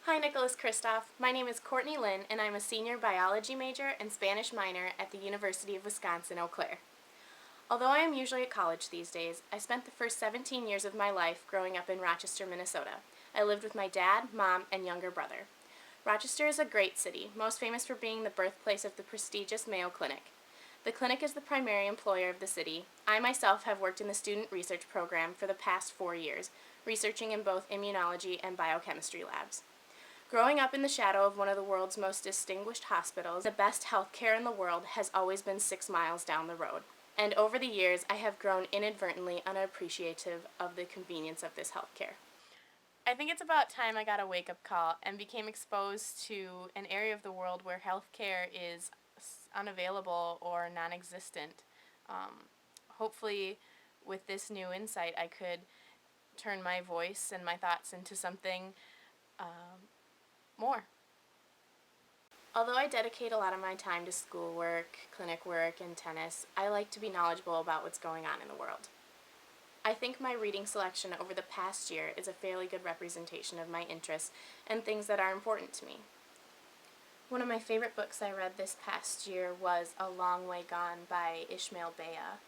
Hi, Nicholas Kristoff. My name is Courtney Lynn, and I'm a senior biology major and Spanish minor at the University of Wisconsin-Eau Claire. Although I am usually at college these days, I spent the first 17 years of my life growing up in Rochester, Minnesota. I lived with my dad, mom, and younger brother. Rochester is a great city, most famous for being the birthplace of the prestigious Mayo Clinic. The clinic is the primary employer of the city. I myself have worked in the student research program for the past 4 years, researching in both immunology and biochemistry labs. Growing up in the shadow of one of the world's most distinguished hospitals, the best health care in the world has always been 6 miles down the road. And over the years, I have grown inadvertently unappreciative of the convenience of this health care. I think it's about time I got a wake-up call and became exposed to an area of the world where health care is unavailable or non-existent. Hopefully, with this new insight, I could turn my voice and my thoughts into something more. Although I dedicate a lot of my time to schoolwork, clinic work, and tennis, I like to be knowledgeable about what's going on in the world. I think my reading selection over the past year is a fairly good representation of my interests and things that are important to me. One of my favorite books I read this past year was A Long Way Gone by Ishmael Bea.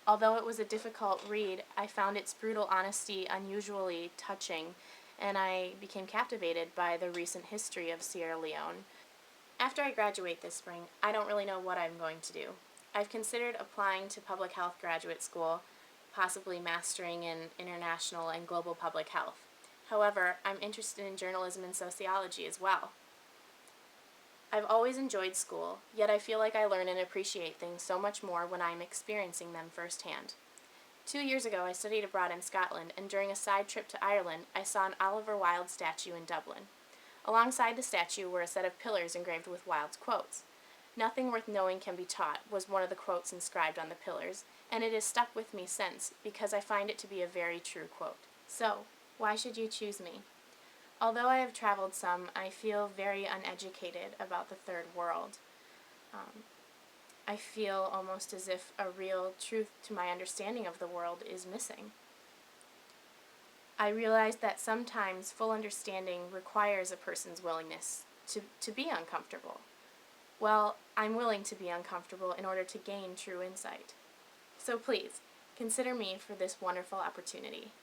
Although it was a difficult read, I found its brutal honesty unusually touching, and I became captivated by the recent history of Sierra Leone. After I graduate this spring, I don't really know what I'm going to do. I've considered applying to public health graduate school, possibly mastering in international and global public health. However, I'm interested in journalism and sociology as well. I've always enjoyed school, yet I feel like I learn and appreciate things so much more when I'm experiencing them firsthand. 2 years ago, I studied abroad in Scotland, and during a side trip to Ireland, I saw an Oliver Wilde statue in Dublin. Alongside the statue were a set of pillars engraved with Wilde's quotes. "Nothing worth knowing can be taught" was one of the quotes inscribed on the pillars, and it has stuck with me since because I find it to be a very true quote. So, why should you choose me? Although I have traveled some, I feel very uneducated about the third world. I feel almost as if a real truth to my understanding of the world is missing. I realize that sometimes full understanding requires a person's willingness to be uncomfortable. Well, I'm willing to be uncomfortable in order to gain true insight. So please, consider me for this wonderful opportunity.